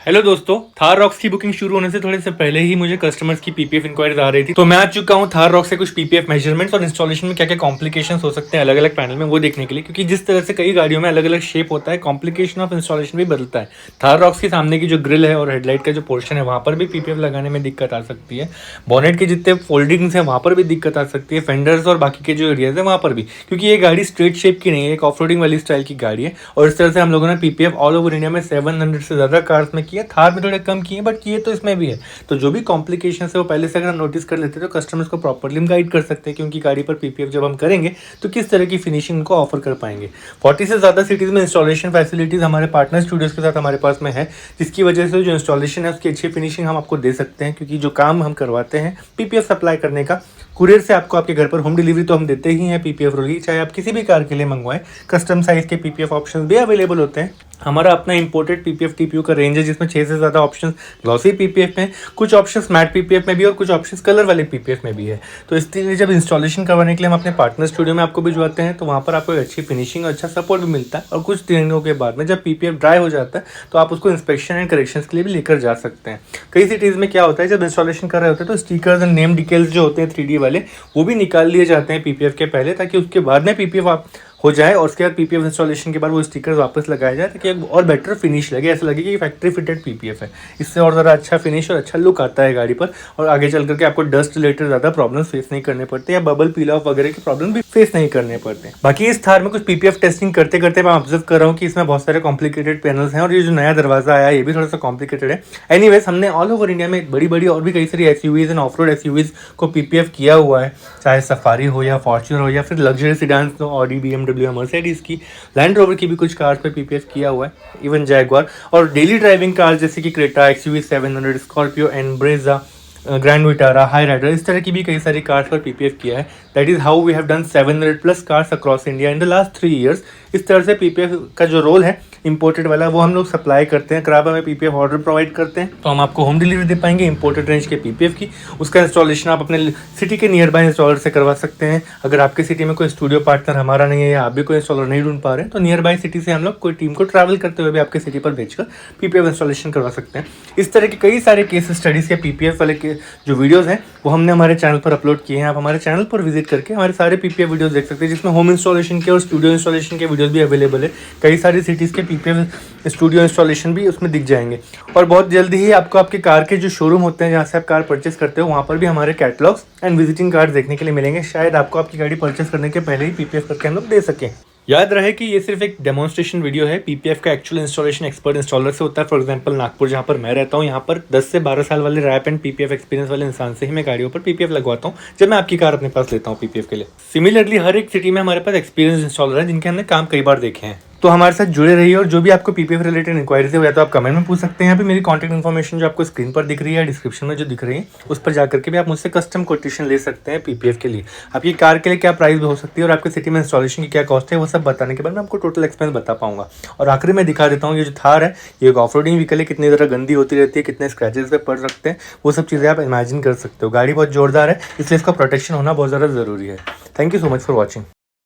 Hello दोस्तों, Thar rocks की booking शुरू होने से थोड़े से पहले ही मुझे कस्टमर्स की पीपीएफ इंक्वायरीज आ रही थी, तो मैं आ चुका हूँ थार रॉक्स से कुछ पीपीएफ मेजरमेंट्स और इंस्टॉलेशन में क्या क्या कॉम्प्लिकेशंस हो सकते हैं अलग अलग पैनल में, वो देखने के लिए। क्योंकि जिस तरह से कई गाड़ियों में अलग अलग शेप होता है, कॉम्प्लिकेशन ऑफ इंस्टॉलेशन भी बदलता है। थार रॉक्स के सामने की जो ग्रिल है और हेडलाइट का जो पोर्शन है, वहाँ पर भी पीपीएफ लगाने में दिक्कत आ सकती है। बॉनेट के जितने फोल्डिंग्स हैं वहाँ पर भी दिक्कत आ सकती है। फेंडर्स और बाकी के जो एरियाज है वहाँ पर भी, क्योंकि ये गाड़ी स्ट्रेट शेप की नहीं है, एक ऑफ रोडिंग वाली स्टाइल की गाड़ी है। और इस तरह से हम लोगों ने पीपीएफ ऑल ओवर इंडिया में 700 से ज़्यादा कार्स में किया, थार में थोड़े कम किए, बट किए तो इसमें भी है। तो जो भी कॉम्प्लिकेशन है वो पहले से अगर हम नोटिस कर लेते हैं तो कस्टमर्स को प्रॉपर्ली हम गाइड कर सकते हैं, क्योंकि गाड़ी पर पीपीएफ जब हम करेंगे तो किस तरह की फिनिशिंग को ऑफर कर पाएंगे। 40 से ज़्यादा सिटीज़ में इंस्टॉलेशन फैसिलिटीज़ हमारे पार्टनर स्टूडियोज़ के साथ हमारे पास में है, जिसकी वजह से जो इंस्टॉलेशन है उसकी अच्छी फिनिशिंग हम आपको दे सकते हैं। क्योंकि जो काम हम करवाते हैं पीपीएफ सप्लाई करने का, कुरियर से आपको आपके घर पर होम डिलीवरी तो हम देते ही हैं पीपीएफ रोली, चाहे आप किसी भी कार के लिए मंगवाएं। कस्टम साइज़ के पीपीएफ ऑप्शन भी अवेलेबल होते हैं। हमारा अपना इंपोर्टेड पीपीएफ टीपीयू का रेंज है, जिसमें 6 से ज़्यादा ऑप्शन ग्लॉसी पीपीएफ में, कुछ ऑप्शन मैट पीपीएफ में भी और कुछ ऑप्शन कलर वाले पीपीएफ में भी है। तो इसलिए जब इंस्टॉलेशन करवाने के लिए हम अपने पार्टनर स्टूडियो में आपको भिजवाते हैं तो वहाँ पर आपको अच्छी फिनिशिंग और अच्छा सपोर्ट भी मिलता है। और कुछ दिनों के बाद में जब पीपीएफ ड्राई हो जाता है तो आप उसको इंस्पेक्शन एंड करेक्शन के लिए भी लेकर जा सकते हैं। कई सिटीज़ में क्या होता है, जब इंस्टॉलेशन कर रहे होते हैं तो स्टिकर्स एंड नेम डिटेल्स जो होते हैं 3D वाले, वो भी निकाल लिए जाते हैं पीपीएफ के पहले, ताकि उसके बाद में पीपीएफ आप हो जाए और उसके बाद पीपीएफ इंस्टॉलेशन के बाद वो स्टिकर वापस लगाया जाए, ताकि और बेटर फिनिश लगे, ऐसा लगे कि फैक्ट्री फिटेड पीपीएफ है। इससे और ज़रा अच्छा फिनिश और अच्छा लुक आता है गाड़ी पर, और आगे चल करके आपको डस्ट रिलेटेड ज़्यादा प्रॉब्लम्स फेस नहीं करने पड़ते, या बबल पील ऑफ वगैरह के प्रॉब्लम भी फेस नहीं करने पड़ते। बाकी इस थार में कुछ पीपीएफ टेस्टिंग करते करते मैं ऑब्जर्व कर रहा हूँ कि इसमें बहुत सारे कॉम्प्लिकेटेड पैनल्स हैं, और ये जो नया दरवाजा आया है ये भी थोड़ा सा कॉम्प्लिकेटेड है। एनीवेज, हमने ऑल ओवर इंडिया में बड़ी बड़ी और भी कई सारी SUVs end of road SUVs को पीपीएफ किया हुआ है, चाहे सफारी हो या फॉर्च्यूनर हो या फिर लग्जरी सीडान हो, ऑडी, बीएमडब्ल्यू, मर्सिडीज की, लैंड रोवर की भी कुछ कार्स पे पीपीएफ किया हुआ है, इवन जैगुआर। और डेली ड्राइविंग कार्स जैसे कि Creta, XUV 700, Scorpio and Brezza, Grand Vitara, Hyryder, इस तरह की भी कई सारी कार्स पर पीपीएफ किया है। That is how we have done 700+ cars across India in the last 3 years। इस तरह से पीपीएफ का जो रोल है इंपोर्टेड वाला, वो हम लोग सप्लाई करते हैं। अगर आप हमें पीपीएफ ऑर्डर प्रोवाइड करते हैं तो हम आपको होम डिलीवरी दे पाएंगे इंपोर्टेड रेंज के पीपीएफ की। उसका इंस्टॉलेशन आप अपने सिटी के नियर बाय इंस्टॉलर से करवा सकते हैं। अगर आपके सिटी में कोई स्टूडियो पार्टनर हमारा नहीं है, या आप भी कोई इंस्टॉलर नहीं ढूंढ पा रहे हैं, तो नियर बाय सिटी से हम लोग कोई टीम को ट्रैवल करते हुए भी आपके सिटी पर भेजकर पीपीएफ इंस्टॉलेशन करवा सकते हैं। इस तरह के कई सारे केस स्टडीज़ के पीपीएफ वाले के जो वीडियोज़ हैं वो हमने हमारे चैनल पर अपलोड किए हैं। आप हमारे चैनल पर विजिट करके हमारे सारे पीपीएफ वीडियोस देख सकते हैं, जिसमें होम इंस्टॉलेशन के और स्टूडियो इंस्टॉलेशन के वीडियोस भी अवेलेबल है। कई सारी सिटीज़ के पीपीएफ स्टूडियो इंस्टॉलेशन भी उसमें दिख जाएंगे। और बहुत जल्दी ही आपको आपके कार के जो शोरूम होते हैं जहाँ से आप कार परचेस करते हो, वहाँ पर भी हमारे कैटलॉग्स एंड विजिटिंग कार्ड देखने के लिए मिलेंगे। शायद आपको आपकी गाड़ी परचेस करने के पहले ही पीपीएफ करके हम लोग दे सकें। याद रहे कि ये सिर्फ एक डेमोन्स्ट्रेशन वीडियो है। पीपीएफ का एक्चुअल इंस्टॉलेशन एक्सपर्ट इंस्टॉलर से होता है। फॉर एग्जांपल नागपुर जहाँ पर मैं रहता हूँ, यहाँ पर 10 से 12 साल वाले रैप एंड पीपीएफ एक्सपीरियंस वाले इंसान से ही मैं गाड़ियों पर पीपीएफ लगवाता हूँ, जब मैं आपकी कार अपने पास लेता हूँ पीपीएफ के लिए। सिमिलरली हर एक सिटी में हमारे पास एक्सपीरियंस इंस्टॉलर है, जिनके हमने काम कई बार देखे हैं। तो हमारे साथ जुड़े रहिए, और जो भी आपको पीपीएफ रिलेटेड इंक्वायरीज है या तो आप कमेंट में पूछ सकते हैं, यहाँ पे मेरी कॉन्टैक्ट इन्फॉर्मेशन जो आपको स्क्रीन पर दिख रही है, डिस्क्रिप्शन में जो दिख रही है, उस पर जाकर के भी आप मुझसे कस्टम कोटेशन ले सकते हैं पीपीएफ के लिए। आपकी कार के लिए क्या प्राइस हो सकती है और आपके सिटी में इंस्टॉलेशन की क्या कॉस्ट है, वो सब बताने के बाद मैं आपको टोटल एक्सपेंस बता पाऊंगा। और आखिरी में दिखा देता हूँ, ये जो थार है ये एक ऑफ रोडिंग व्हीकल है, कितनी ज़्यादा गंदी होती रहती है, कितने स्क्रैचेस पे पड़ सकते हैं, वो सब चीज़ें आप इमेजिन कर सकते हो। गाड़ी बहुत जोरदार है, इसलिए इसका प्रोटेक्शन होना बहुत ज़्यादा ज़रूरी है। Thank you so much for watching.